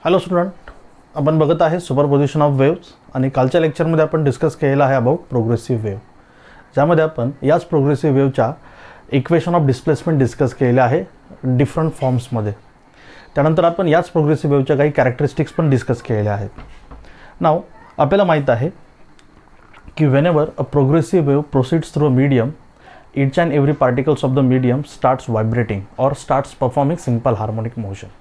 Hello student, आपण बघत आहे सुपरपोजिशन ऑफ वेव्स आणि कालच्या लेक्चरमध्ये आपण डिस्कस केलेला आहे अबाउट प्रोग्रेसिव्ह वेव्ह, ज्यामध्ये आपण याच प्रोग्रेसिव्ह वेव्हच्या इक्वेशन ऑफ डिस्प्लेसमेंट डिस्कस केलेले आहे डिफरंट फॉर्म्समध्ये. त्यानंतर आपण याच प्रोग्रेसिव्ह वेव्हच्या काही कॅरेक्टरिस्टिक्स पण डिस्कस केलेल्या आहेत. नाव आपल्याला माहीत आहे की whenever a progressive wave proceeds through a medium, each and every particles of the medium starts vibrating or starts performing simple harmonic motion.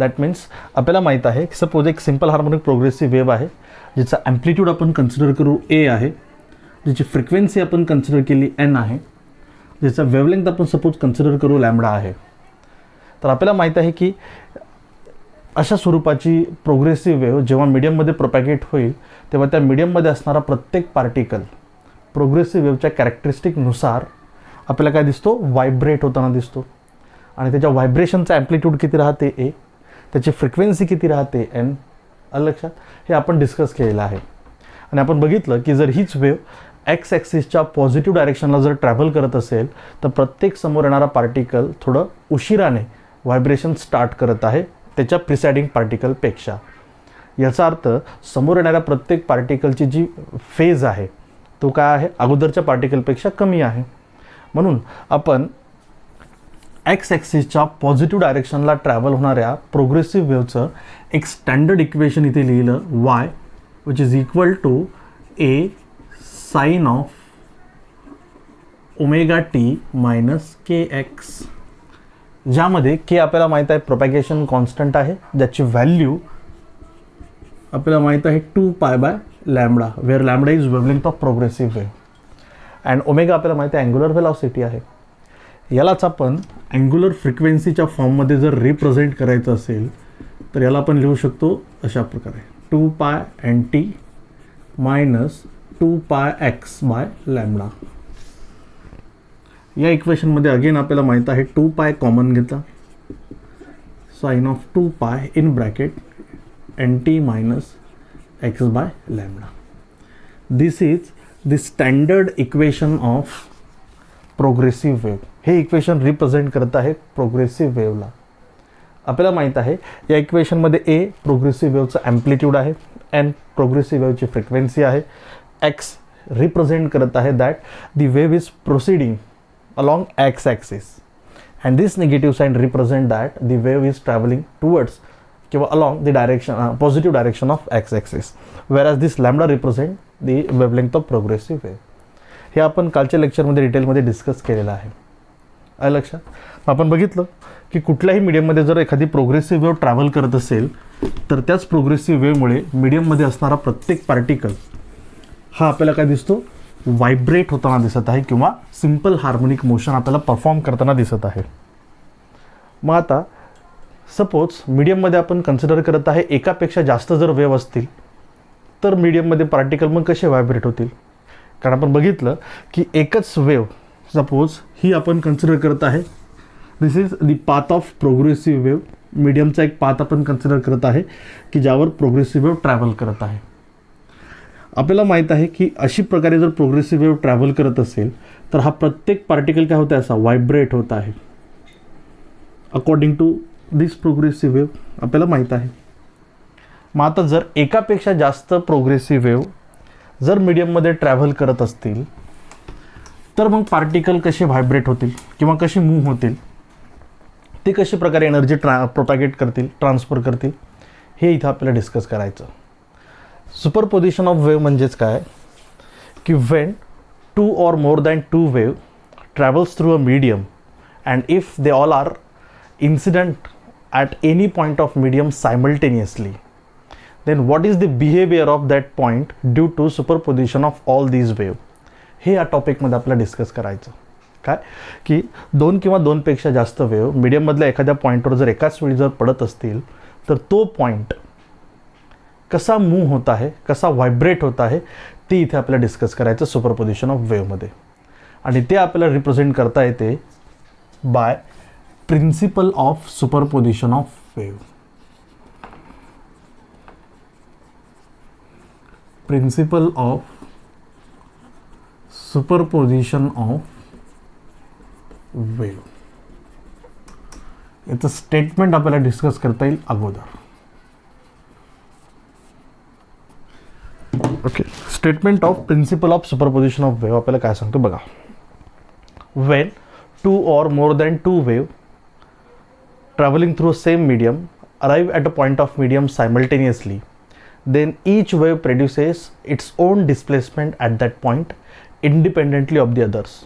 That means आपल्याला माहीत आहे की सपोज एक सिंपल हार्मोनिक प्रोग्रेसिव्ह वेव्ह आहे जिचा ॲम्प्लिट्यूड आपण consider करू ए आहे, जिची फ्रिक्वेन्सी आपण कन्सिडर केली एन आहे, जिचा वेवलेंथ आपण सपोज कन्सिडर करू लॅम्बडा आहे. तर आपल्याला माहीत आहे की अशा स्वरूपाची प्रोग्रेसिव्ह वेव्ह जेव्हा मीडियममध्ये प्रोपॅगेट होईल तेव्हा त्या मीडियममध्ये असणारा प्रत्येक पार्टिकल प्रोग्रेसिव्ह वेव्हच्या कॅरेक्टरिस्टिकनुसार आपल्याला काय दिसतो, व्हायब्रेट होताना दिसतो. आणि त्याच्या व्हायब्रेशनचा ॲम्प्लिट्यूड किती राहते ए, त्याची फ्रिक्वेन्सी किती राहते एन. लक्षात, हे आपण डिस्कस केलेलं आहे. आणि आपण बघितलं की जर हीच वेव्ह एक्स ॲक्सिसच्या पॉझिटिव्ह डायरेक्शनला जर ट्रॅव्हल करत असेल तर प्रत्येक समोर येणारा पार्टिकल थोडं उशिराने व्हायब्रेशन स्टार्ट करत आहे त्याच्या प्रिसाइडिंग पार्टिकलपेक्षा. याचा अर्थ समोर येणाऱ्या प्रत्येक पार्टिकलची जी फेज आहे तो काय आहे, अगोदरच्या पार्टिकलपेक्षा कमी आहे. म्हणून आपण एक्स ॲक्सिसच्या पॉझिटिव्ह डायरेक्शनला ट्रॅव्हल होणाऱ्या प्रोग्रेसिव्ह वेव्हचं एक स्टँडर्ड इक्वेशन इथे लिहिलं, y which is equal to a sine of omega T minus K x, ज्यामध्ये के आपल्याला माहीत आहे प्रोपॅगेशन कॉन्स्टंट आहे, ज्याची व्हॅल्यू आपल्याला माहीत आहे 2π by lambda, where lambda is wavelength of progressive wave, and omega आपल्याला माहिती आहे अँग्युलर व्हेलॉसिटी आहे. यालाच आपण अँग्युलर फ्रिक्वेन्सीच्या फॉर्ममध्ये जर रिप्रेझेंट करायचं असेल तर याला आपण लिहू शकतो अशा प्रकारे 2π N T minus 2π X by lambda. या इक्वेशनमध्ये अगेन आपल्याला माहीत आहे 2π कॉमन घेतला, sine of 2π in bracket N T minus X by lambda. This is the standard equation of progressive wave. हे इक्वेशन रिप्रेझेंट करत आहे प्रोग्रेसिव्ह वेव्हला. आपल्याला माहीत आहे या इक्वेशनमध्ये ए प्रोग्रेसिव्ह वेव्हचं ॲम्प्लिट्यूड आहे, एन प्रोग्रेसिव्ह वेव्हची फ्रिक्वेन्सी आहे, एक्स रिप्रेझेंट करत आहे that the wave is proceeding along x axis, and this negative sign represent that the wave is traveling towards किंवा along the direction positive direction of x axis, whereas this lambda represent the wavelength of progressive wave. हे आपण कालच्या लेक्चरमध्ये डिटेलमध्ये discuss केलेलं आहे. लक्षात आपण बघितलं की कुठल्याही मीडियममध्ये जर एखादी प्रोग्रेसिव्ह वेव्ह ट्रॅव्हल करत असेल तर त्याच प्रोग्रेसिव्ह वेव्हमुळे मीडियममध्ये असणारा प्रत्येक पार्टिकल हा आपल्याला काय दिसतो, व्हायब्रेट होताना दिसत आहे किंवा सिंपल हार्मोनिक मोशन आपल्याला परफॉर्म करताना दिसत आहे. मग आता सपोज मीडियममध्ये आपण कन्सिडर करत आहे एकापेक्षा जास्त जर वेव्ह असतील तर मीडियममध्ये पार्टिकल मग कसे व्हायब्रेट होतील. कारण आपण बघितलं की एकच वेव्ह सपोज ही आपण कन्सिडर करत आहे, this is the path of progressive wave. मीडियमचा एक पाथ आपण कन्सिडर करत आहे की ज्यावर प्रोग्रेसिव्ह वेव्ह ट्रॅव्हल करत आहे. आपल्याला माहीत आहे की अशी प्रकारे जर प्रोग्रेसिव्ह वेव्ह ट्रॅव्हल करत असेल तर हा प्रत्येक पार्टिकल काय होत आहे, असा व्हायब्रेट होत आहे according to this progressive wave आपल्याला माहीत आहे. मग आता जर एकापेक्षा जास्त प्रोग्रेसिव्ह वेव्ह जर मीडियममध्ये ट्रॅव्हल करत असतील तर मग पार्टिकल कसे व्हायब्रेट होतील किंवा कसे मूव्ह होतील, ते कशा प्रकारे एनर्जी प्रोपॅगेट करतील, ट्रान्सफर करतील, हे इथं आपल्याला डिस्कस करायचं. सुपरपोजिशन ऑफ वेव्ह म्हणजेच काय की when two or more than two wave travels through a medium and if they all are incident at any point of medium simultaneously, then what is the behavior of that point due to superposition of all these wave. हे या टॉपिकमध्ये आपल्याला discuss करायचं. काय की दोन किंवा दोनपेक्षा जास्त वेव्ह मीडियममधल्या एखाद्या पॉईंटवर जर एकाच वेळी जर पडत असतील तर तो पॉईंट कसा मूव्ह होत आहे, कसा व्हायब्रेट होत आहे, ते इथे आपल्याला डिस्कस करायचं सुपरपोजिशन ऑफ वेव्हमध्ये. आणि ते आपल्याला रिप्रेझेंट करता येते by principle of superposition of wave. Principle of superposition of wave याचं स्टेटमेंट आपल्याला डिस्कस करता येईल अगोदर. Statement of principle of superposition of wave आपल्याला काय सांगतो बघा. When 2 or more than 2 wave traveling through same medium arrive at a point of medium simultaneously, then each wave produces its own displacement at that point independently of the others.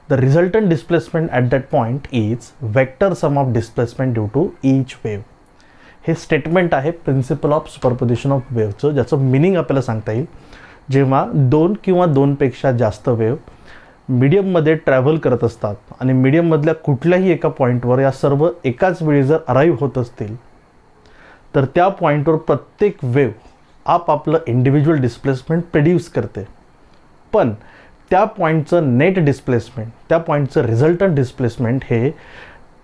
The resultant displacement at that point is vector sum of displacement due to each wave. हे statement आहे principal of superposition of वेव्हचं, ज्याचं meaning आपल्याला सांगता येईल. जेव्हा 2 किंवा 2पेक्षा जास्त wave मीडियममध्ये ट्रॅव्हल करत असतात आणि मीडियममधल्या कुठल्याही एका पॉईंटवर या सर्व एकाच वेळी जर अराईव्ह होत असतील, तर त्या पॉईंटवर प्रत्येक वेव्ह आपापलं इंडिव्हिज्युअल डिस्प्लेसमेंट प्रोड्यूस करते. पण त्या पॉईंटचं नेट डिस्प्लेसमेंट, त्या पॉईंटचं रिझल्टंट डिस्प्लेसमेंट हे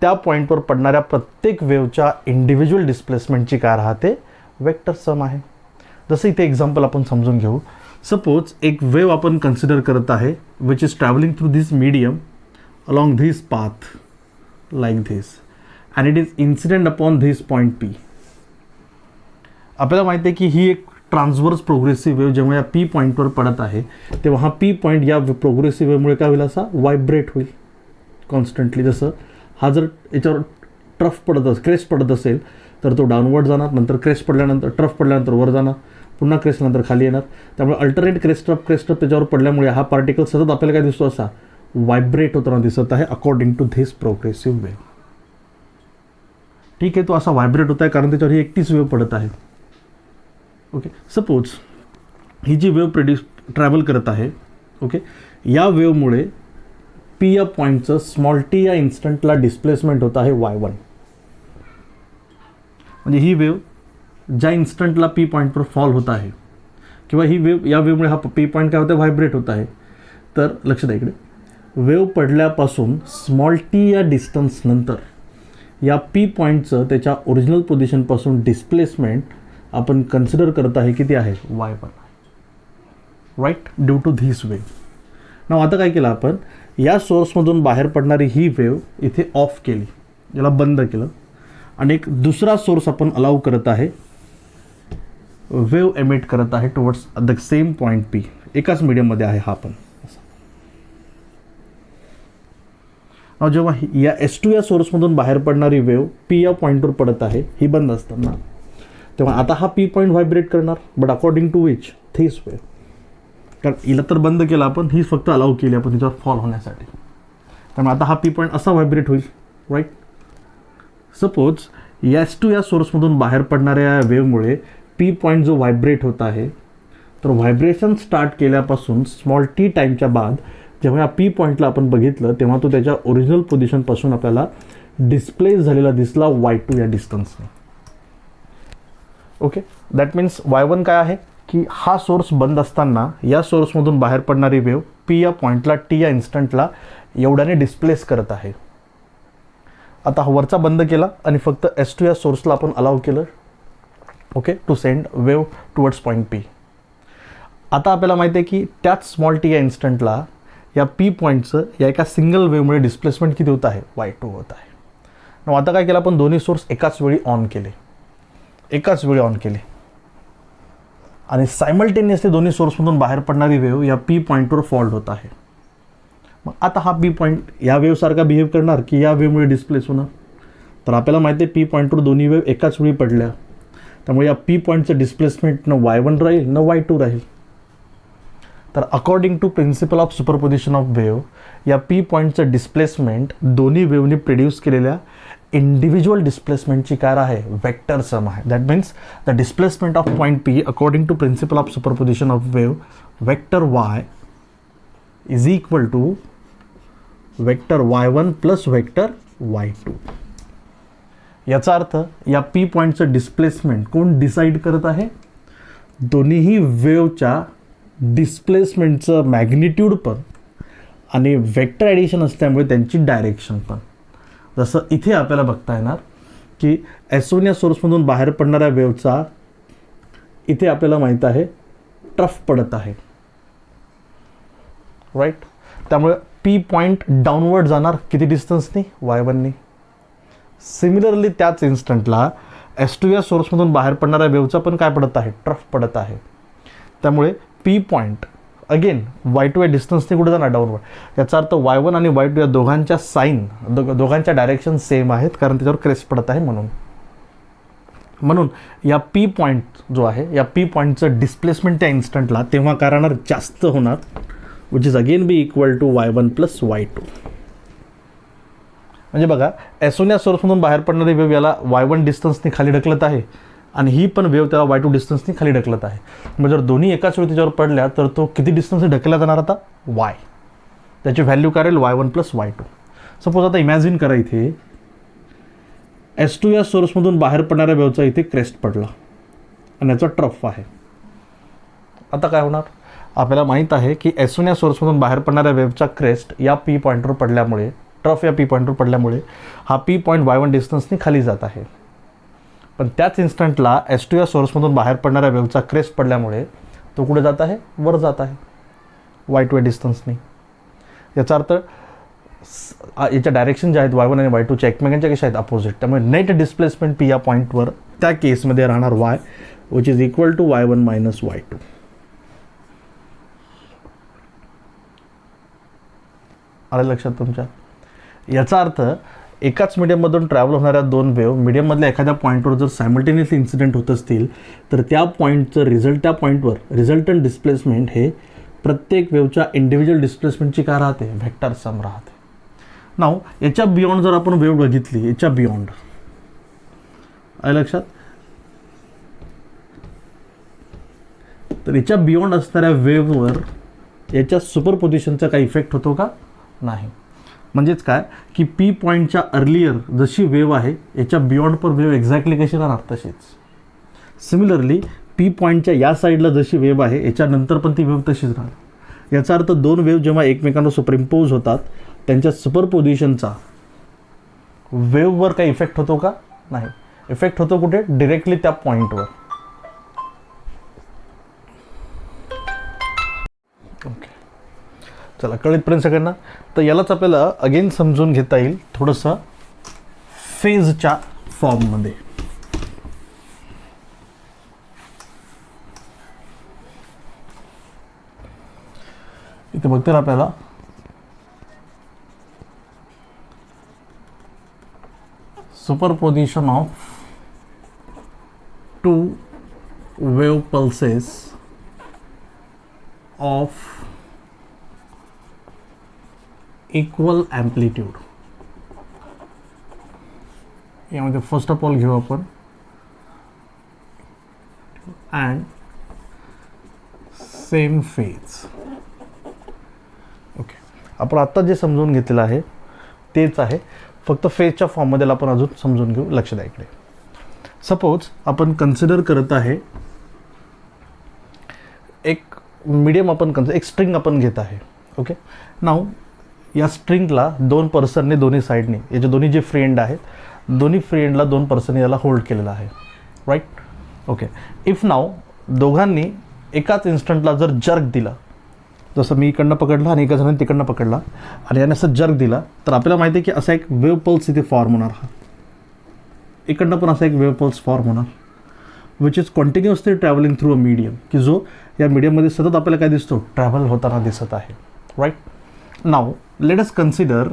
त्या पॉईंटवर पडणाऱ्या प्रत्येक वेव्हच्या इंडिव्हिज्युअल डिस्प्लेसमेंटची काय राहते, वेक्टर सम आहे. जसं इथे एक्झाम्पल आपण समजून घेऊ. सपोज एक वेव्ह आपण कन्सिडर करत आहे which is travelling through this medium along this path like this and it is incident upon this point P. आपल्याला माहिती आहे की ही एक ट्रान्सवर्स प्रोग्रेसिव्ह वेव्ह जेव्हा या पी पॉईंटवर पडत आहे तेव्हा हा पी पॉईंट या प्रोग्रेसिव्ह वेव्हमुळे काय होईल, असा व्हायब्रेट होईल कॉन्स्टंटली. जसं हा जर याच्यावर ट्रफ पडत क्रेस्ट पडत असेल तर तो डाऊनवर्ड जाणार, नंतर क्रेस्ट पडल्यानंतर ट्रफ पडल्यानंतर वर जाणार, पुन्हा क्रेस्ट नंतर खाली येणार. त्यामुळे अल्टरनेट क्रेस्ट ऑफ त्याच्यावर पडल्यामुळे हा पार्टिकल सतत आपल्याला काय दिसतो, असा व्हायब्रेट होताना दिसत आहे according to this progressive wave. ठीक आहे, तो असा व्हायब्रेट होत आहे कारण त्याच्यावर ही एकटीच वेव्ह पडत आहे. ओके, सपोज ही जी वेव्ह ट्रॅव्हल करत आहे, ओके, या वेव्हमुळे पी या पॉईंटचं स्मॉल टी या इन्स्टंटला डिस्प्लेसमेंट होत आहे y1. म्हणजे ही वेव्ह ज्या इन्स्टंटला पी पॉईंटवर फॉल होत आहे किंवा ही वेव्ह या वेव्हमुळे हा पी पॉईंट काय होतं, व्हायब्रेट होत आहे. तर लक्ष द्या इकडे, वेव्ह पडल्यापासून स्मॉल टी या डिस्टन्स नंतर या पी पॉईंटचं त्याच्या ओरिजिनल पोझिशनपासून डिस्प्लेसमेंट आपण कन्सिडर करत आहे किती आहे, y1, right, due to this wave. Now आता काय केलं आपण, या सोर्समधून बाहेर पडणारी ही वेव्ह इथे ऑफ केली, याला बंद केलं आणि एक दुसरा सोर्स आपण अलाउ करत आहे, वेव्ह एमिट करत आहे towards the same point P. एकाच मीडियममध्ये आहे हा पण. जेव्हा या S2 या सोर्समधून बाहेर पडणारी वेव्ह पी या पॉईंटवर पडत आहे, ही बंद असताना, तेव्हा आता हा पी पॉईंट व्हायब्रेट करणार, but according to which, this wave. कारण हिला तर बंद केलं आपण, ही फक्त अलाउ केली आपण तिच्यावर फॉल होण्यासाठी. त्यामुळे आता हा पी पॉईंट असा व्हायब्रेट होईल, राईट. सपोज S2 या सोर्समधून बाहेर पडणाऱ्या वेव्हमुळे पी पॉईंट जो व्हायब्रेट होत आहे, तर व्हायब्रेशन स्टार्ट केल्यापासून स्मॉल टी टाईमच्या बाद जेव्हा या पी पॉईंटला आपण बघितलं तेव्हा तो त्याच्या ओरिजिनल पोझिशनपासून आपल्याला डिस्प्लेस झालेला दिसला y2 या डिस्टन्सने. ओके, दॅट मीन्स y1 काय आहे की हा सोर्स बंद असताना या सोर्समधून बाहेर पडणारी वेव्ह पी या पॉईंटला टी या इन्स्टंटला एवढ्याने डिस्प्लेस करत आहे. आता हा वरचा बंद केला आणि फक्त S2 या सोर्सला आपण अलाउ केलं, okay, to send wave towards point P. आता आपल्याला माहिती आहे की त्याच स्मॉल टी या इन्स्टंटला या पी पॉईंटचं या एका सिंगल वेव्हमुळे डिस्प्लेसमेंट किती होत आहे, y2 होत आहे. मग आता काय केलं आपण, दोन्ही सोर्स एकाच वेळी ऑन केले आणि सायमल्टेनियसली दोन्ही सोर्समधून बाहेर पडणारी वेव्ह या पी पॉईंटवर फॉल्ट होत आहे. मग आता हा पी पॉईंट या वेव्हसारखा बिहेव करणार की या वेव्हमुळे डिस्प्लेस होणार. तर आपल्याला माहिती आहे पी पॉईंटवर दोन्ही वेव्ह एकाच वेळी पडल्या, त्यामुळे या पी पॉईंटचं डिस्प्लेसमेंट न y1 राहील न y2 राहील. तर according to principle of superposition of wave या पी पॉईंटचं डिस्प्लेसमेंट दोन्ही वेव्हनी प्रोड्यूस केलेल्या इंडिव्हिज्युअल डिस्प्लेसमेंटची काय आहे, वेक्टर सम आहे. That means the displacement of point P according to principle of superposition of wave vector y is equal to vector y1 plus vector y2. याचा अर्थ या पी पॉईंटचं डिस्प्लेसमेंट कोण डिसाईड करत आहे, दोन्हीही वेव्हच्या डिस्प्लेसमेंटचं मॅग्निट्यूड पण आणि वेक्टर ॲडिशन असल्यामुळे त्यांची डायरेक्शन पण. जसं इथे आपल्याला बघता येणार की S1 या सोर्समधून बाहेर पडणाऱ्या वेव्हचा इथे आपल्याला माहीत आहे ट्रफ पडत आहे, राईट. त्यामुळे पी पॉईंट डाऊनवर्ड जाणार किती डिस्टन्सनी, y1नी. सिमिलरली त्याच इन्स्टंटला S2 या सोर्समधून बाहेर पडणाऱ्या वेव्हचा पण काय पडत आहे, ट्रफ पडत आहे. त्यामुळे पी पॉईंट अगेन y2 या डिस्टन्सने कुठे जाणार डाऊनवर्ड, याचा अर्थ y1 आणि y2 या दोघांच्या साईन दोघांच्या डायरेक्शन सेम आहेत, कारण त्याच्यावर क्रेस्ट पडत आहे म्हणून या पी पॉईंट जो आहे, या पी पॉईंटचं डिस्प्लेसमेंट त्या इन्स्टंटला तेव्हा काय राहणार, जास्त होणार, which is again be equal to y1 plus y2. म्हणजे बघा, S1 या सोर्समधून बाहेर पडणारी वेव्ह याला y1 डिस्टन्सने खाली ढकलत आहे आणि ही पण वेव्ह त्याला y2 डिस्टन्सने खाली ढकलत आहे. मग जर दोन्ही एकाच वेळी त्याच्यावर पडल्या तर तो किती डिस्टन्सने ढकलला जाणार आता, y. त्याची व्हॅल्यू काय राहील, y1 प्लस y2. सपोज आता इमॅजिन करा, इथे S2 या सोर्समधून बाहेर पडणाऱ्या वेव्हचा इथे क्रेस्ट पडला आणि याचा ट्रफ आहे. आता काय होणार, आपल्याला माहीत आहे की S1 या सोर्समधून बाहेर पडणाऱ्या वेव्हचा क्रेस्ट या पी पॉईंटवर पडल्यामुळे, ट्रफ या पी पॉईंटवर पडल्यामुळे हा पी पॉईंट y1 डिस्टन्सने खाली जात आहे. पण त्याच इन्स्टंटला S2 या सोर्समधून बाहेर पडणाऱ्या वेव्हचा क्रेस्ट पडल्यामुळे तो कुठे जात आहे, वर जात आहे y2 या डिस्टन्सने. याचा अर्थ याच्या डायरेक्शन जे आहेत y1 आणि y2च्या एकमेकांच्या कशा आहेत, अपोजिट. त्यामुळे नेट डिस्प्लेसमेंट पी या पॉईंटवर त्या केसमध्ये राहणार y, which is equal to y1 minus y2. आलं लक्षात तुमच्या. याचा अर्थ एकाच मीडियममधून ट्रॅव्हल होणाऱ्या दोन वेव्ह मीडियममधल्या एखाद्या पॉईंटवर जर सायमल्टेनियसली इन्सिडेंट होत असतील तर त्या पॉईंटचं त्या पॉईंटवर रिझल्टंट डिस्प्लेसमेंट हे प्रत्येक वेव्हच्या इंडिव्हिज्युअल डिस्प्लेसमेंटची काय राहते, व्हेक्टर सम राहते. नाव याच्या बियॉन्ड जर आपण वेव्ह बघितली, याच्या बियॉन्ड, आलं लक्षात, तर याच्या बियॉन्ड असणाऱ्या वेव्हवर याच्या सुपरपोजिशनचा काही इफेक्ट होतो का, नाही. म्हणजेच काय की पी पॉईंटच्या अर्लियर जशी वेव्ह आहे याच्या बियॉन्ड पर वेव्ह एक्झॅक्टली कशी राहणार तशीच. सिमिलरली पी पॉईंटच्या या साईडला जशी वेव्ह आहे याच्यानंतर पण ती वेव्ह तशीच राहणार. याचा अर्थ दोन वेव्ह जेव्हा एकमेकांवर सुपरइम्पोज होतात त्यांच्या सुपरपोजिशनचा वेव्हवर काही इफेक्ट होतो का, नाही. इफेक्ट होतो कुठे, डिरेक्टली त्या पॉईंटवर. ओके, चला कळेपर्यंत सगळ्यांना. तर यालाच आपल्याला अगेन समजून घेता येईल थोडंसं फेजच्या फॉर्ममध्ये. इथे बघते ना आपल्याला superposition of two wave pulses of equal amplitude. यामध्ये फर्स्ट ऑफ ऑल घेऊ आपण अँड सेम फेज. ओके, आपण आत्ता जे समजून घेतलेलं आहे तेच आहे, फक्त फेजच्या फॉर्ममध्ये आपण अजून समजून घेऊ. लक्ष द्या इकडे. सपोज आपण कन्सिडर करत आहे एक मीडियम, एक स्ट्रिंग आपण घेत आहे. ओके, नाव या स्ट्रिंगला दोन पर्सनने दोन्ही साईडने, याचे दोन्ही जे फ्रेंड आहेत दोन्ही फ्रेंडला दोन पर्सनने याला होल्ड केलेलं आहे, राईट. ओके, इफ नाव दोघांनी एकाच इन्स्टंटला जर जर्क दिला, जसं मी इकडनं पकडला आणि एका जणांनी तिकडनं पकडला आणि याने असं जर्क दिला, तर आपल्याला माहिती आहे की असा एक वेव्ह पल्स इथे फॉर्म होणार. हा इकडनं पण असा एक वेव्ह पल्स फॉर्म होणार, which is continuously travelling through a medium, की जो या मीडियममध्ये सतत आपल्याला काय दिसतो, ट्रॅव्हल होताना दिसत आहे, right. Now let us consider,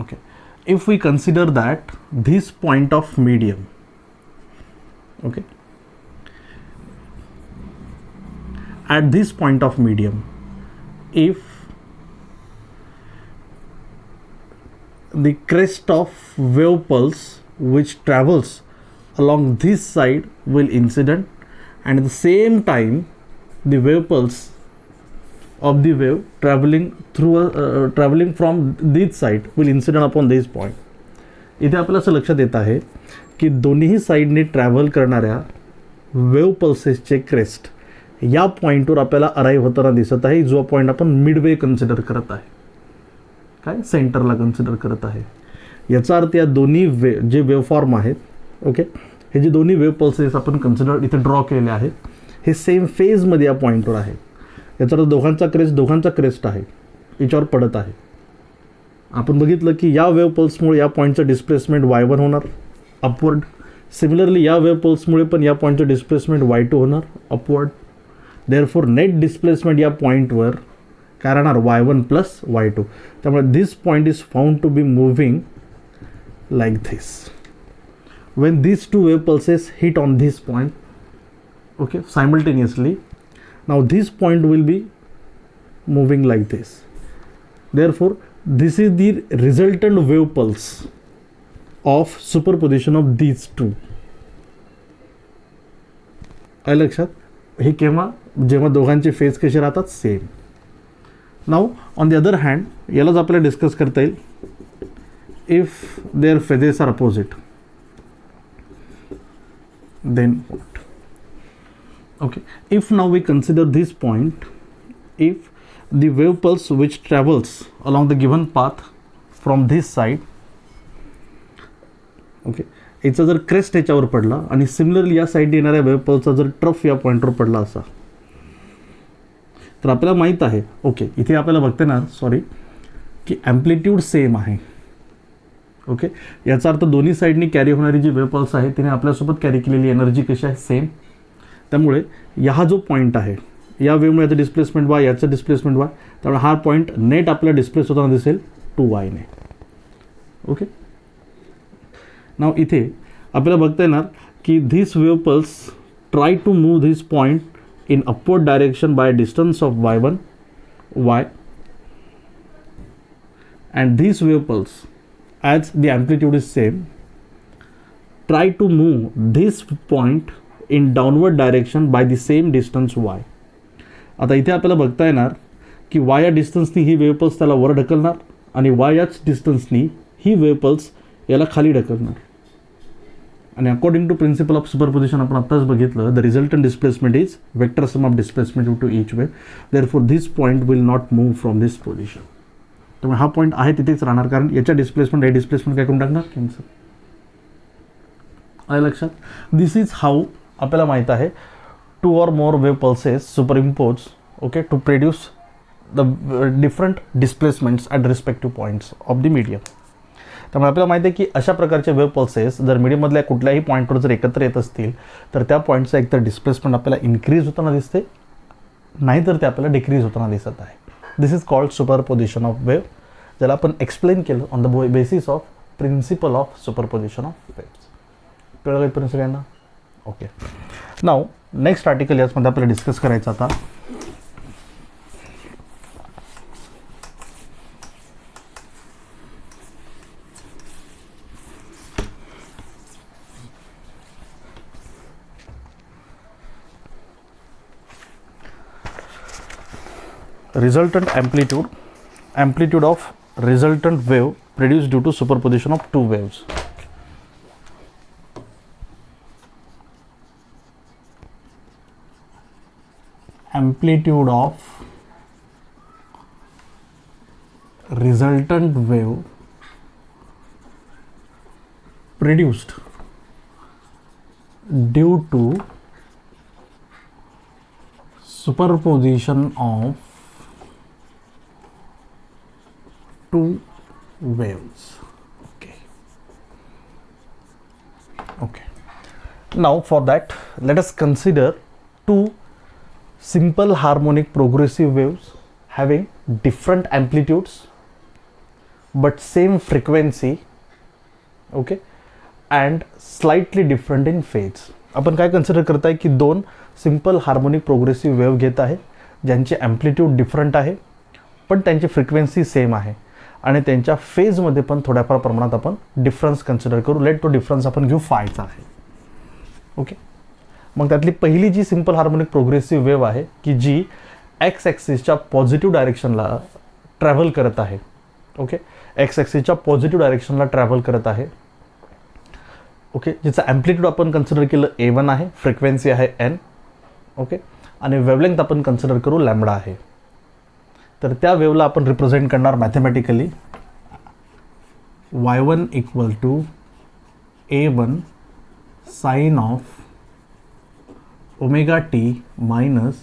okay, if we consider that this point of medium, okay, at this point of medium, if the crest of wave pulse which travels along this side will incident, and at the same time the wave pulse of the wave traveling from this side will incident upon this point. इथे आपल्याला असं लक्षात येत आहे की दोन्ही साईडने travel करणाऱ्या वेव्ह पल्सेसचे क्रेस्ट या पॉईंटवर आपल्याला अराईव्ह होताना दिसत आहे, जो पॉईंट आपण मिडवे कन्सिडर करत आहे, काय सेंटरला कन्सिडर करत आहे. याचा अर्थ या दोन्ही जे वेव्ह फॉर्म आहेत, ओके, हे जे दोन्ही वेव्ह पल्सेस आपण कन्सिडर इथे ड्रॉ केलेले आहेत, हे सेम फेजमध्ये या पॉईंटवर आहे. याचा अर्थ दोघांचा क्रेस्ट आहे, याच्यावर पडत आहे. आपण बघितलं की या वेव्ह पल्समुळे या पॉईंटचं डिस्प्लेसमेंट y1 होणार अपवर्ड. सिमिलरली या वेव्ह पल्समुळे पण या पॉईंटचं डिस्प्लेसमेंट y2 होणार अपवर्ड. देअरफॉर नेट डिस्प्लेसमेंट या पॉईंटवर काय राहणार y1 प्लस y2. त्यामुळे this point is found to be moving like this. When these two wave pulses hit on this point, okay, simultaneously, now this point will be moving like this. Therefore this is the resultant wave pulse of superposition of these two. आहे लक्षात? हे केव्हा? जेव्हा दोघांचे phase कसे राहतात same. Now on the other hand यालाच आपल्याला डिस्कस करता येईल if their phases are opposite, then what? Okay, if now we consider this point, if the wave pulse which travels along the given path from this side, okay, याचा जर crest याच्यावर पडला आणि similarly या side येणाऱ्या wave पल्सचा जर trough या पॉईंटवर पडला असा, तर आपल्याला माहीत आहे, ओके, इथे आपल्याला बघते ना, सॉरी, की ॲम्प्लिट्यूड सेम आहे. ओके, याचा अर्थ दोन्ही साईडनी कॅरी होणारी जी वेव्ह पल्स आहे तिने आपल्यासोबत कॅरी केलेली एनर्जी कशी आहे? सेम. त्यामुळे हा जो पॉईंट आहे, या वेव्हमुळे याचं डिस्प्लेसमेंट वाय, याचं डिस्प्लेसमेंट वाय, त्यामुळे हा पॉईंट नेट आपल्याला डिस्प्लेस होताना दिसेल 2y ने. ओके, नाव इथे आपल्याला बघता येणार की this wave pulse try to move this point in upward direction by a distance of y1 y, and this wave pulse, as the amplitude is same, try to move this point in downward direction by the same distance y. आता इथे आपल्याला बघता येणार की y या डिस्टन्सनी ही wave pulse त्याला वर ढकलणार आणि y याच डिस्टन्सनी ही वेव्ह पल्स याला खाली ढकलणार. आणि according to principle of superposition आपण आत्ताच बघितलं, the resultant displacement is vector sum of displacement due to each wave. Therefore this point will not move from this position. त्यामुळे हा पॉईंट आहे तिथेच राहणार, कारण याच्या डिस्प्लेसमेंट हे डिस्प्लेसमेंट काय करून टाकणार? कॅन्सल. आहे लक्षात? दिस इज हाऊ आपल्याला माहीत आहे two or more wave pulses superimpose, okay, to produce the different displacements at respective points of the medium. त्यामुळे आपल्याला माहिती आहे की अशा प्रकारचे वेव्ह पल्सेस जर मीडियममधल्या कुठल्याही पॉईंटवर जर एकत्र येत असतील तर त्या पॉईंटचा एकतर डिस्प्लेसमेंट आपल्याला इन्क्रीज होताना दिसते, नाहीतर ते आपल्याला डिक्रीज होताना दिसत आहे. This is called superposition of wave, ज्याला आपण एक्सप्लेन केलं on the basis of principle of superposition of waves. कळलं इथपर्यंत सगळ्यांना? ओके, नाव नेक्स्ट आर्टिकल याचमध्ये आपल्याला डिस्कस करायचं आता. Resultant amplitude of resultant wave produced due to superposition of two waves. Amplitude of resultant wave produced due to superposition of two waves. Okay, now for that let us consider two simple harmonic progressive waves having different amplitudes but same frequency, okay, and slightly different in phase. आपण काय consider करताय की दोन simple harmonic progressive wave घेत आहे ज्यांचे amplitude different आहे पण त्यांची फ्रिक्वेन्सी सेम आहे आणि त्यांच्या फेजमध्ये पण थोड्याफार प्रमाणात आपण डिफरन्स कन्सिडर करू. लेट तो डिफरन्स आपण घेऊ फायचा आहे. ओके, मग त्यातली पहिली जी सिंपल हार्मोनिक प्रोग्रेसिव्ह वेव्ह आहे की जी एक्स ॲक्सिसच्या पॉझिटिव्ह डायरेक्शनला ट्रॅव्हल करत आहे. ओके, एक्स ॲक्सिसच्या पॉझिटिव्ह डायरेक्शनला ट्रॅव्हल करत आहे. ओके, जिचं ॲम्प्लिट्यूड आपण कन्सिडर केलं A1 आहे, फ्रिक्वेन्सी आहे n. ओके, आणि वेवलेंथ आपण कन्सिडर करू लॅम्बडा आहे. तर त्या वेव्हला आपण रिप्रेझेंट करणार mathematically y1 equal to A1 sine of omega T minus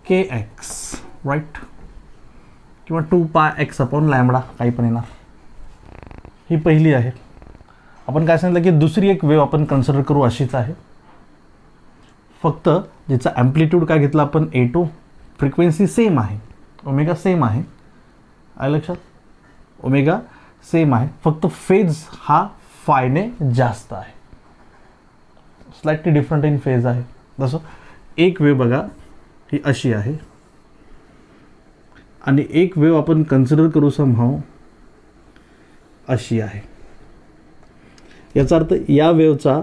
kx, right, किंवा 2πx अपॉन लॅम्बडा काही पण येणार. ही पहिली आहे. आपण काय सांगितलं की दुसरी एक वेव्ह आपण कन्सिडर करू अशीच आहे. फक्त ज्याचा ॲम्प्लिट्यूड काय घेतला आपण A2, फ्रिक्वेन्सी सेम आहे, ओमेगा सेम आहे, आलं लक्षात, ओमेगा सेम आहे, फक्त फेज हा फायने जास्त आहे, स्लाइटली डिफरंट इन फेज आहे. जसं एक वेव बघा ही अशी आहे आणि एक वेव आपण कन्सिडर करू समहाव अशी आहे. याचा अर्थ या वेवचा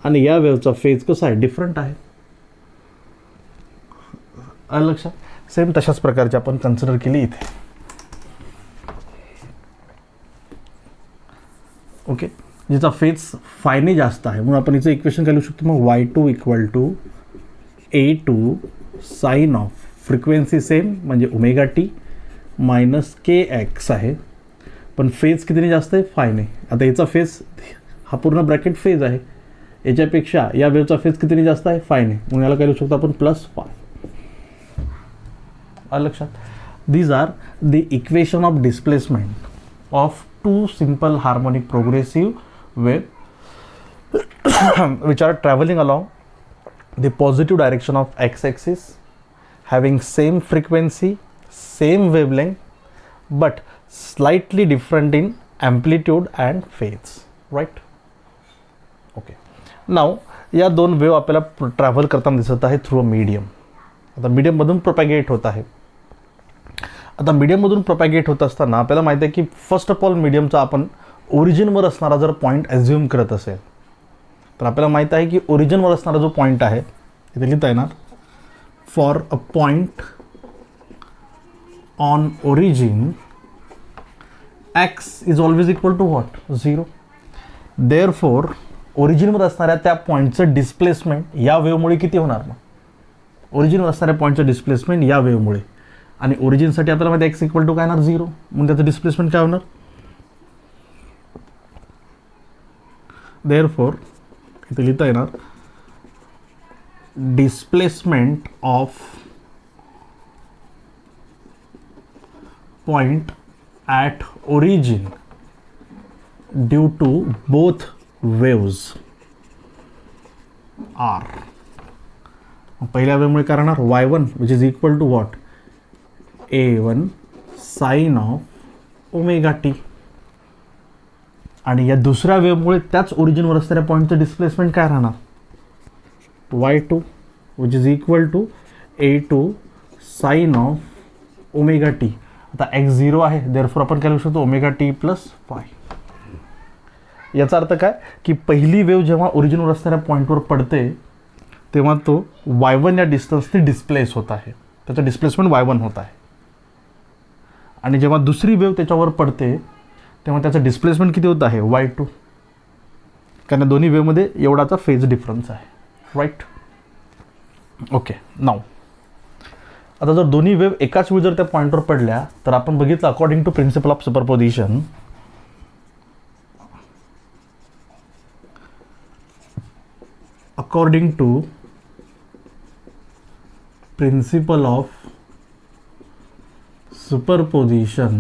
आणि या वेवचा फेज कसा आहे, डिफरंट आहे, आलं लक्षात. सेम तशाच प्रकारचे आपण कन्सिडर केली इथे. ओके, जिचा फेज फायने जास्त आहे म्हणून आपण इचं इक्वेशन काय लिहू शकतो मग y2 equal to A2 sine of frequency same म्हणजे ओमेगा टी मायनस के एक्स आहे, पण फेज कितीने जास्त आहे, फायने. आता याचा फेज हा पूर्ण ब्रॅकेट फेज आहे, याच्यापेक्षा या वेवचा फेज कितीने जास्त आहे, फायने, म्हणून याला काय लिहू शकतो आपण प्लस फाय. आलं लक्षात. These are the equation of displacement of two simple harmonic progressive wave which are traveling along the positive direction of x-axis, having same frequency, same wavelength, but slightly different in amplitude and phase, right? Okay. Now या दोन wave आपल्याला travel करताना दिसत आहे through a medium. आता मीडियममधून propagate होत आहे. आता मीडियममधून प्रोपॅगेट होत असताना आपल्याला माहिती आहे की फर्स्ट ऑफ ऑल मीडियमचा आपण ओरिजिनवर असणारा जर पॉईंट ॲझ्युम करत असेल तर आपल्याला माहीत आहे की ओरिजिनवर असणारा जो पॉईंट आहे इथे लिहिता येणार for a point on origin X is always equal to what, 0. Therefore ओरिजिनवर असणाऱ्या त्या पॉईंटचं डिस्प्लेसमेंट या वेवमुळे किती होणार मग, ओरिजिनवर असणाऱ्या पॉईंटचं डिस्प्लेसमेंट या वेवमुळे, आणि ओरिजिनसाठी आपल्याला माहिती एक्स इक्वल टू काय येणार 0, म्हणून त्याचं डिस्प्लेसमेंट काय होणार. देअरफॉर इथे लिहिता येणार displacement of point at origin due to both waves are. पहिल्या वेवमुळे काय राहणार y1 which is equal to what A1 sine of omega t, आणि या दुसऱ्या वेवमुळे त्याच ओरिजिनवर असणाऱ्या पॉईंटचं डिस्प्लेसमेंट काय राहणार y2 which is equal to A2 sine of omega t. आता x0 आहे, देअरफॉर आपण काय लिहू शकतो ओमेगा टी प्लस फाय. याचा अर्थ काय की पहिली वेव जेव्हा ओरिजिनवर असणाऱ्या पॉईंटवर पडते तेव्हा तो y1 या डिस्टन्सने डिस्प्लेस होत आहे, त्याचं डिस्प्लेसमेंट y1 होत आहे, आणि जेव्हा दुसरी वेव त्याच्यावर पडते तेव्हा त्याचं डिस्प्लेसमेंट किती होत आहे y2, कारण दोन्ही वेवमध्ये एवढाचा फेज डिफरन्स आहे, राईट. ओके, नाव आता जर दोन्ही वेव एकाच वेळी जर त्या पॉईंटवर पडल्या तर आपण बघितलं according to principle of superposition according to principle of superposition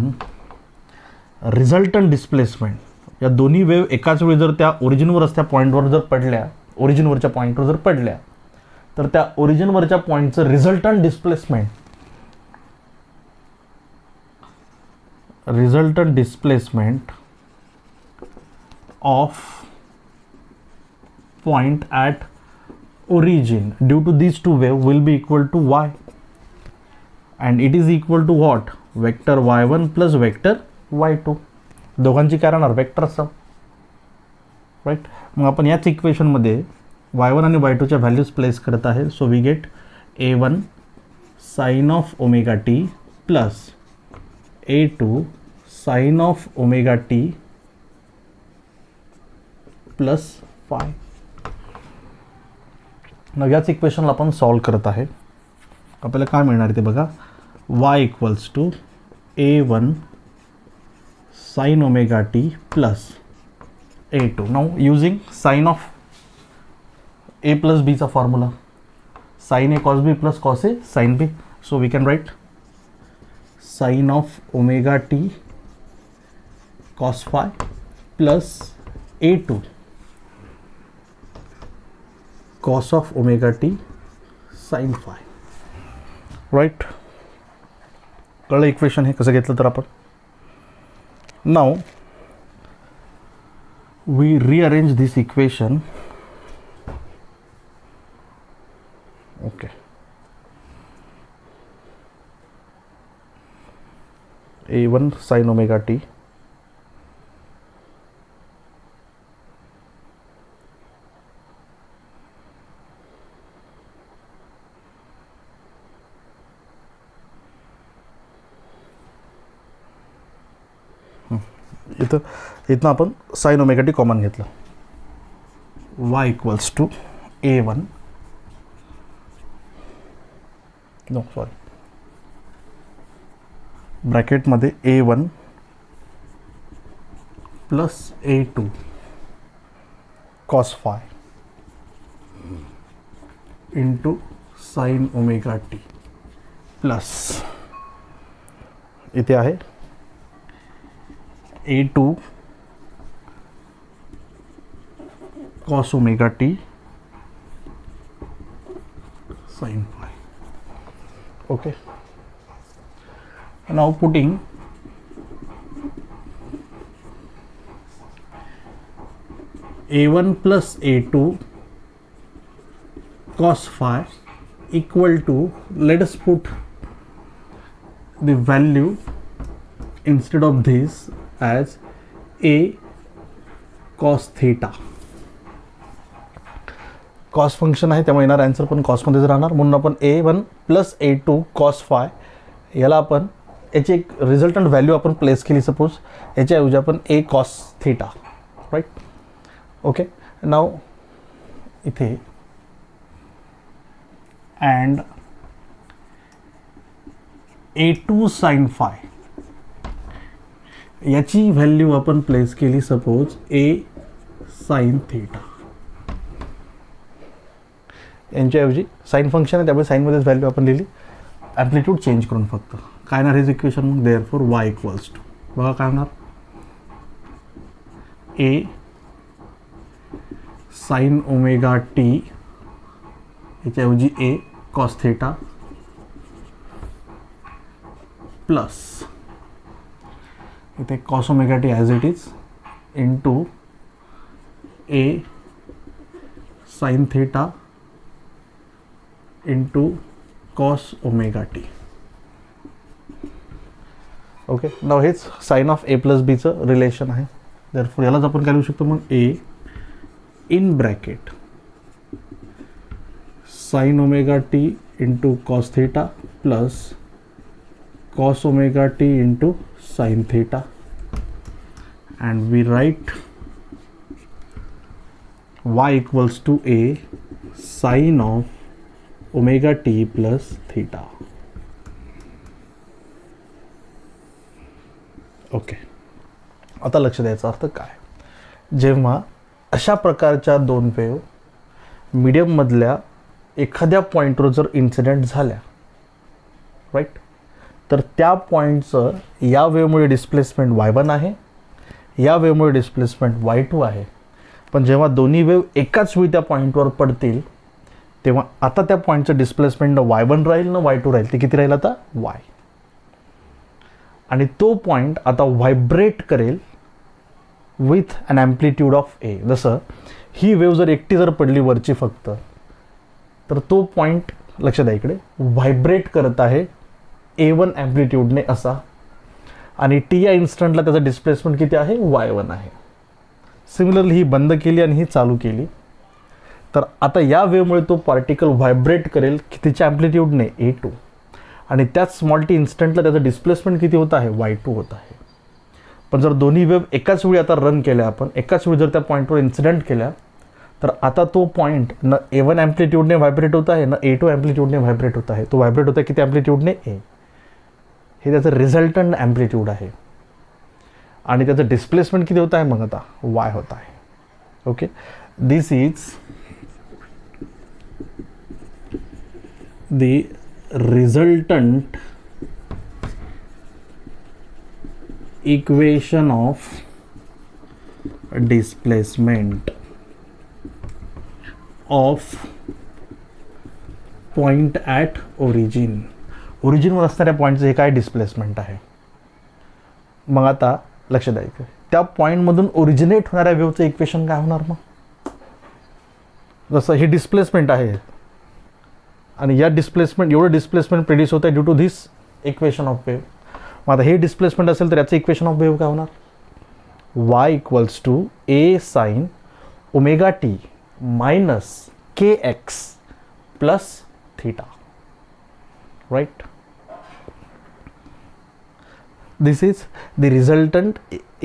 resultant displacement या दोन्ही वेव एकाच वेळी जर त्या ओरिजिनवर असत्या पॉईंटवर जर पडल्या, ओरिजिनवरच्या पॉईंटवर जर पडल्या तर त्या ओरिजिनवरच्या पॉईंटचं resultant displacement of point at origin due to these two wave will be equal to y, and it is equal to what, vector y1 plus vector y2. दोघांची काय राहणार वेक्टर सम, राईट. मग आपण याच इक्वेशन मध्ये y1 आणि y2 च्या values place करत आहे. So we get a1 sine of omega T plus a2 sine of omega T plus phi. मग याच इक्वेशनला आपण सॉल्व करत आहे. आपल्याला काय मिळणार ते बघा, y equals to a1 sine omega T plus a2. Now using sine of a plus b चा formula, sine a cos b plus cos a sine b. So we can write sine of omega T cos phi plus a2 cos of omega T sine phi. Right, कळलं equation हे कसं घेतलं तर आपण. Now we rearrange this equation. Okay, A1 sin omega t इथं आपण sine omega T common घेतलं. y equals to A1, no sorry, ब्रॅकेटमध्ये A1 plus A2 cos phi into sine omega T plus इथे आहे A2 cos omega t sin phi. Okay, now putting A1 plus A2 cos phi equal to, let us put the value instead of this as A cos theta. Cos function आहे त्यामुळे येणार answer पण कॉसमध्येच राहणार, म्हणून आपण A1 plus A2 cos five याला आपण याची एक रिझल्टंट व्हॅल्यू आपण प्लेस केली. सपोज याच्याऐवजी आपण A cos theta. Right, okay. Now इथे अँड A2 साइन फाय याची व्हॅल्यू आपण प्लेस केली सपोज A साइन थीटा. यांच्याऐवजी साइन फंक्शन आहे त्यामुळे साईनमध्येच व्हॅल्यू आपण लिहिली, ॲम्प्लिट्यूड चेंज करून फक्त. काय ना हेच इक्वेशन मग देअरफॉर y इक्वल्स टू, बघा काय होणार, A साइन ओमेगा टी याच्याऐवजी A कॉस थीटा प्लस इथे cos omega T as it is into A sine theta into cos omega T. Okay, now हेच साइन ऑफ A प्लस बीचं relation आहे. Therefore यालाच आपण काय लिहू शकतो मग A in bracket sine omega T into cos theta plus cos omega T into sine theta, and we write y equals to A sin of omega T plus theta. Okay, आता लक्ष द्यायचा अर्थ काय, जेव्हा अशा प्रकारच्या दोन वेव्ह मीडियममधल्या एखाद्या पॉईंटवर जर इन्सिडेंट झाल्या, राईट, तर त्या पॉईंटचं या वेव्हमुळे डिस्प्लेसमेंट y1 आहे, या वेव्हमुळे डिस्प्लेसमेंट y2 आहे. पण जेव्हा दोन्ही वेव्ह एकाच वेळी त्या पॉईंटवर पडतील तेव्हा आता त्या पॉईंटचं डिस्प्लेसमेंट y1 राहील ना y2 राहील, ते किती राहील आता y. आणि तो पॉईंट आता व्हायब्रेट करेल with an amplitude of A. जसं ही वेव्ह जर एकटी जर पडली वरची फक्त, तर तो पॉईंट लक्ष द्या इकडे व्हायब्रेट करत आहे A1 ॲम्प्लिट्यूडने असा, आणि टी या इन्स्टंटला त्याचं डिस्प्लेसमेंट किती आहे y1 आहे. सिमिलरली ही बंद केली आणि ही चालू केली, तर आता या वेव्हमुळे तो पार्टिकल व्हायब्रेट करेल कितीच्या ॲम्प्लिट्यूडने A2, आणि त्याच स्मॉल टी इन्स्टंटला त्याचं डिस्प्लेसमेंट किती होत आहे y2 होत आहे. पण जर दोन्ही वेव्ह एकाच वेळी आता रन केल्या, आपण एकाच वेळी जर त्या पॉईंटवर इन्सिडेंट केल्या, तर आता तो पॉईंट न A1 ॲम्प्लिट्यूडने व्हायब्रेट होत आहे, न A2 ॲम्प्लिट्यूडने व्हायब्रेट होत आहे. तो व्हायब्रेट होत आहे किती ॲम्प्लिट्यूडने A. हे त्याचं रिझल्टंट ॲम्प्लिट्यूड आहे, आणि त्याचं डिस्प्लेसमेंट किती होत आहे मग आता y होत आहे. Okay, this is the resultant equation of displacement of point at origin. ओरिजिनवर असणाऱ्या पॉईंटचं हे काय डिस्प्लेसमेंट आहे. मग आता लक्ष द्यायचं, त्या पॉईंटमधून ओरिजिनेट होणाऱ्या वेव्हचं इक्वेशन काय होणार. मग जसं हे डिस्प्लेसमेंट आहे आणि या डिस्प्लेसमेंट एवढं डिस्प्लेसमेंट प्रोड्यूस होतं due to this equation of wave. मग आता हे डिस्प्लेसमेंट असेल तर याचं इक्वेशन ऑफ वेव्ह काय होणार. y equals to a sine omega T minus K x plus theta. Right. This is the resultant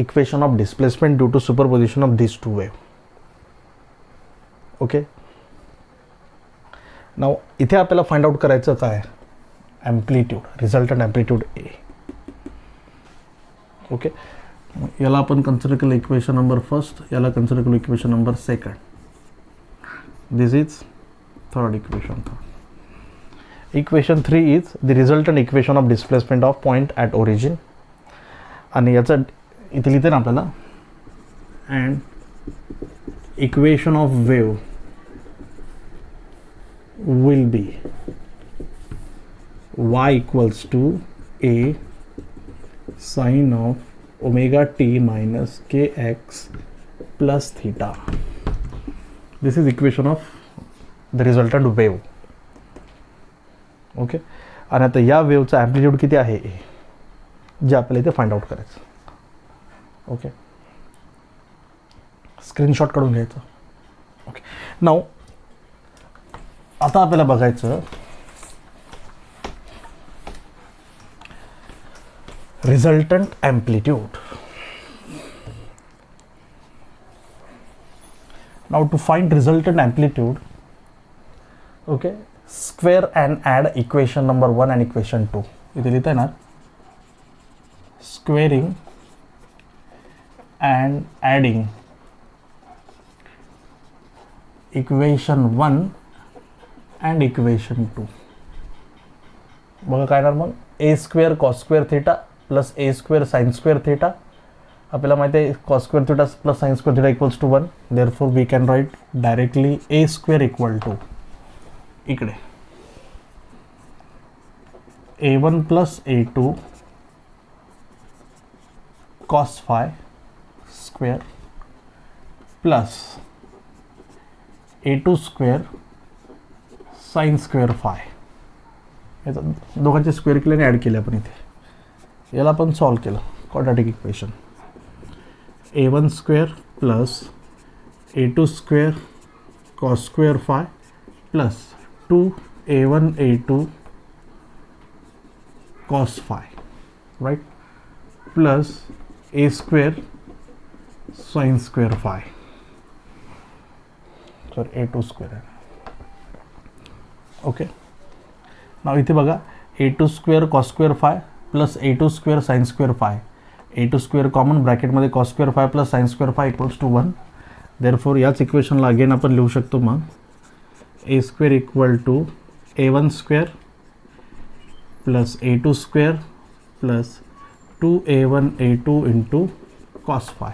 equation of displacement due to superposition of these two wave. Okay. Now इथे आपल्याला find out करायचं काय, amplitude, resultant amplitude a. Okay, याला आपण consider केलं equation number first, याला consider केलं equation number second. This is third equation. Equation 3 is the resultant equation of displacement of point at origin. आणि याचं इथे लिहिते ना आपल्याला, and equation of wave will be y equals to a sine of omega T minus K x plus theta. This is equation of the resultant wave. Okay. आणि आता या वेव्हचा amplitude किती आहे ए, जे आपल्याला इथे फाइंड आउट करायचं. ओके, स्क्रीनशॉट काढून घ्यायचं. ओके. नाउ आता आपल्याला बघायचं resultant amplitude. Now to find resultant amplitude, okay, square and add equation number 1 and equation 2. इथे लिहिता येणार squaring and adding equation 1 and equation 2. बघा काय येणार मग, A square cos square theta plus A square sine square theta. आपल्याला माहिती आहे cos square theta plus sine square theta equals to 1. Therefore we can write directly A square equal to इकडे a1 plus a2 cos phi square plus a2 square sin square phi. याचा दोघांचे square केले आणि add केले आपण इथे. याला आपण सॉल्व केलं quadratic equation. a1 square plus a2 square cos square phi plus 2a1 a2 cos phi, right, plus A square sine square phi, sorry A two square. Okay. Now इथे बघा a2 square cos square phi plus a2 square sine square phi. a2 square common ब्रॅकेटमध्ये cos square phi plus sine square phi equals to 1. Therefore याच इक्वेशनला again आपण लिहू शकतो मग A square equal to a1 square plus a2 square plus 2a1 a2 into cos phi,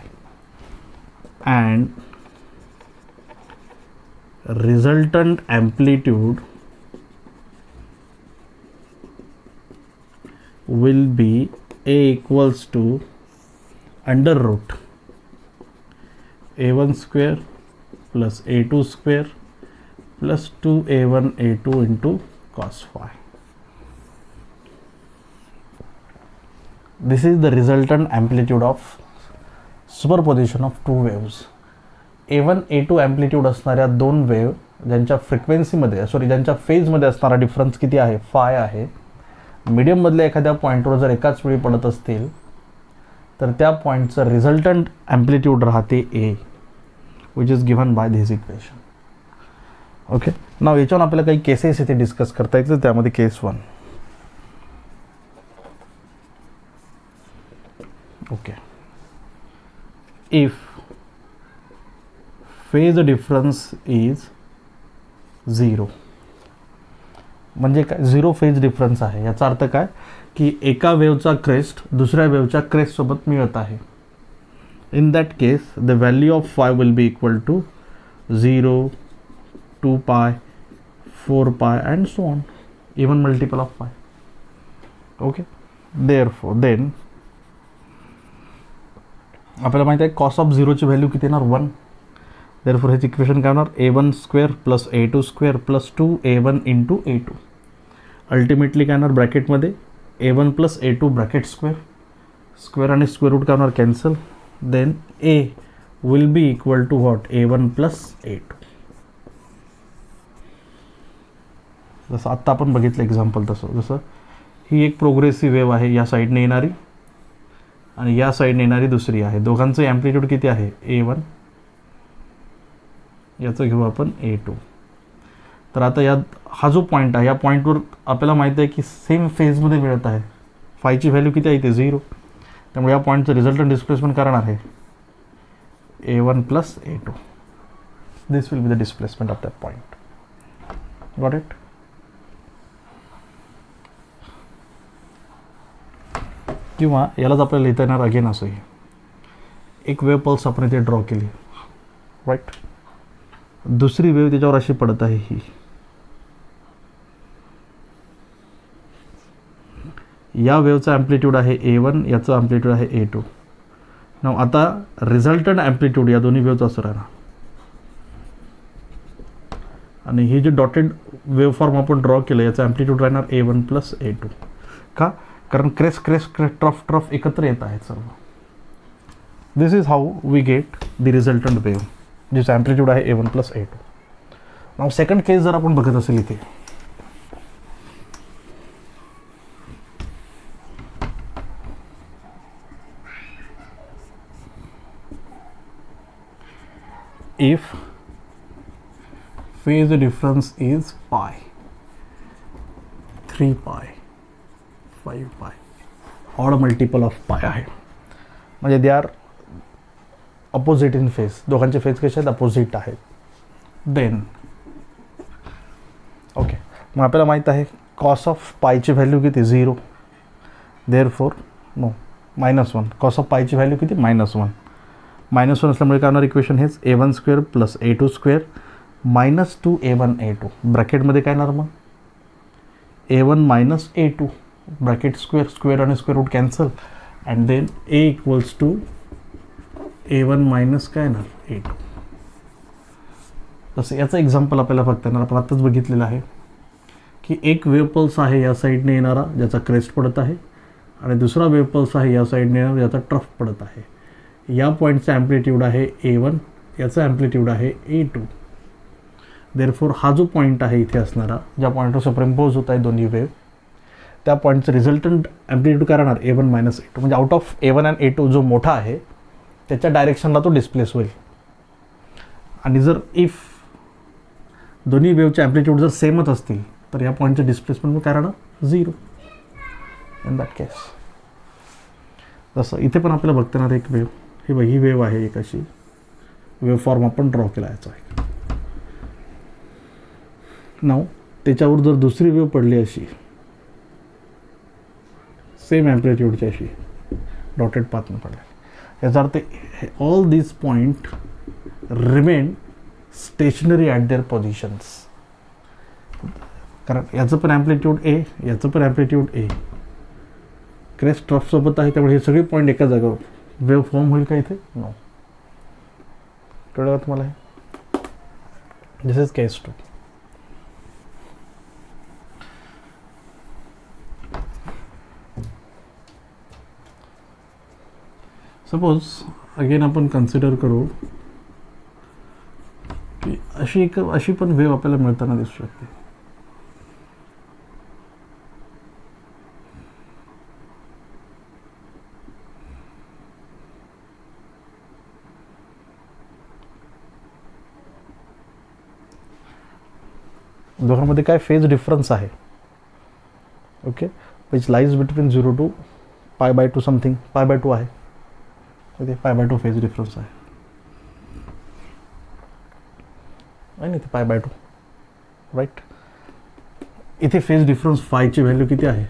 and resultant amplitude will be a equals to under root a1 square plus a2 square plus 2a1 a2 into cos phi. This is the resultant amplitude of superposition of two waves. A1 A2 amplitude असणाऱ्या दोन wave ज्यांच्या फ्रिक्वेन्सीमध्ये ज्यांच्या फेजमध्ये असणारा difference किती आहे, five आहे. मीडियममधल्या एखाद्या पॉईंटवर जर एकाच वेळी पडत असतील तर त्या पॉईंटचं रिझल्टंट ॲम्प्लिट्यूड राहते A, which is given by this equation. Okay. Now याच्यावर आपल्याला काही केसेस इथे डिस्कस करता येतील. त्यामध्ये case 1. Okay. If phase difference is 0, म्हणजे काय, 0 फेज डिफरन्स आहे. याचा अर्थ काय की एका वेव्हचा क्रेस्ट दुसऱ्या वेव्हच्या क्रेस्ट सोबत मिळत आहे. In that case the value of phi will be equal to 0, 2 pi, 4 pi and so on, even multiple of pi. Okay, therefore then आपल्याला माहिती आहे cos ऑफ 0 ची व्हॅल्यू किती येणार 1. therefore ह्याची इक्वेशन काय होणार a1 square plus a2 square plus 2a1 into a2. Ultimately काय होणार ब्रॅकेटमध्ये a1 plus a2 bracket square, square आणि स्क्वेअर रूट काय होणार cancel. Then a will be equal to what a1 plus a2. जसं आत्ता आपण बघितलं एक्झाम्पल तसं, जसं ही एक प्रोग्रेसिव्ह वेव्ह आहे या साईडने येणारी आणि या साईडने येणारी दुसरी आहे. दोघांचं ॲम्प्लिट्यूड किती आहे a1, याचं घेऊ आपण a2. तर आता या हा जो पॉईंट आहे या पॉईंटवर आपल्याला माहिती आहे की सेम फेजमध्ये मिळत आहे. फायची व्हॅल्यू किती आहे ते 0. त्यामुळे या पॉईंटचं रिझल्टंट डिस्प्लेसमेंट करणार आहे a1 plus a2. This will be the displacement of that point. Got it? किंवा यालाच आपल्याला लिहिता येणार अगेन असंही, एक वेव्ह पल्स आपण इथे ड्रॉ केली राईट, दुसरी वेव्ह त्याच्यावर अशी पडत आहे ही. या वेव्हचा ॲम्प्लिट्यूड आहे a1, याचं ॲम्प्लिट्यूड आहे a2. नाव आता रिझल्टंट ॲम्प्लिट्यूड या दोन्ही वेव्हचं असं राहणार. आणि ही जे डॉटेड वेव्ह फॉर्म आपण ड्रॉ केलं याचं ॲम्प्लिट्यूड राहणार a1 प्लस a2. का? कारण crest crest crest trough trough एकत्र येत आहेत सर्व. This is how we get the resultant wave जिचं ॲम्प्लिट्यूड आहे a1 प्लस a2. नाव सेकंड केस जर आपण बघत असेल इथे, if phase difference is pi, 3 pi, 5 pi, odd multiple of pi आहे, म्हणजे they are opposite in phase, दोघांचे फेज कसे आहेत अपोजिट आहेत. देन ओके, मग आपल्याला माहीत आहे कॉस ऑफ पायची व्हॅल्यू किती 0, देअरफॉर नो -1. कॉस ऑफ पायची व्हॅल्यू किती -1. -1 असल्यामुळे काय होणार इक्वेशन हेच a1 square plus a2 square minus 2a1 a2. ब्रॅकेटमध्ये काय येणार मग a1 minus a2 bracket square, square आणि square root cancel and then a equals to a1 minus काय येणार a2. तसं याचं एक्झाम्पल आपल्याला फक्त येणार, आपण आत्ताच बघितलेलं आहे की एक वेव्ह पल्स आहे या साईडने येणारा ज्याचा क्रेस्ट पडत आहे आणि दुसरा वेव्ह पल्स आहे या साईडने येणारा ज्याचा ट्रफ पडत आहे. या पॉईंटचा ॲम्प्लिट्यूड आहे a1, याचा ॲम्प्लिट्यूड आहे a2. देअरफॉर हा जो पॉईंट आहे इथे असणारा, ज्या पॉईंटवर सुपरिम्पोज होत आहे दोन्ही वेव्ह, त्या पॉईंटचं रिझल्टंट ॲम्प्लिट्यूड काय राहणार a1 मायनस a2. म्हणजे आउट ऑफ a1 आणि a2 जो मोठा आहे त्याच्या डायरेक्शनला तो डिस्प्लेस होईल. आणि जर इफ दोन्ही वेव्हचे ॲम्प्लिट्यूड जर सेमच असतील तर या पॉईंटचं डिस्प्लेसमेंट काय राहणार 0 इन दॅट केस. जसं इथे पण आपल्याला बघता येणार एक वेव्ह, ही वेव्ह आहे एक अशी वेव्ह फॉर्म आपण ड्रॉ केला याचा आहे. नाव त्याच्यावर जर दुसरी वेव्ह पडली अशी सेम ॲम्प्लिट्यूडची अशी डॉटेड पाथनं पडली, याचा earth all this point remain stationery at there positions. कारण याचं पण ॲम्प्लिट्यूड a, याचं पण ॲम्प्लिट्यूड a, क्रेस्ट ट्रफसोबत आहे, त्यामुळे हे सगळे पॉईंट एका जागेवर वेव्ह फॉर्म होईल का इथे नो. कळलं का तुम्हाला हे? दिस इज केस 2. सपोज अगेन आपण कन्सिडर करू की अशी पण वेव्ह आपल्याला मिळताना दिसू शकते. दोघांमध्ये काय फेज डिफरन्स आहे okay, which lies between 0 to π/2 something, π/2 आहे ओके, π/2 फेज डिफरन्स आहे नाही ते π/2 राईट. इथे फेज डिफरन्स फायची व्हॅल्यू किती आहे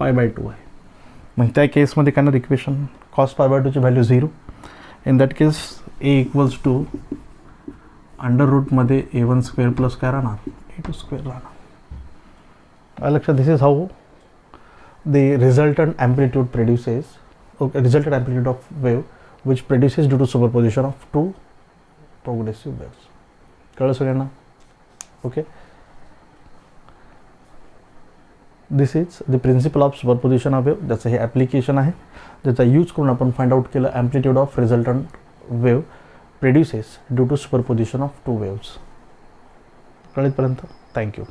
π/2 आहे. मग त्या केसमध्ये काय ना इक्वेशन कॉस π/2 ची value 0. In that case a equals to under रूटमध्ये A1 स्क्वेअर प्लस काय राहणार A2 स्क्वेअर राहणार. लक्षात, this is how the resultant amplitude produces, resultant amplitude of wave which produces due to superposition of two progressive waves. कळलं सगळ्यांना? Okay, this is the principle of superposition of wave. ज्याचं हे application आहे, ज्याचा use करून आपण find out केलं amplitude of resultant wave produces due to superposition of two waves. कळेपर्यंत थँक्यू.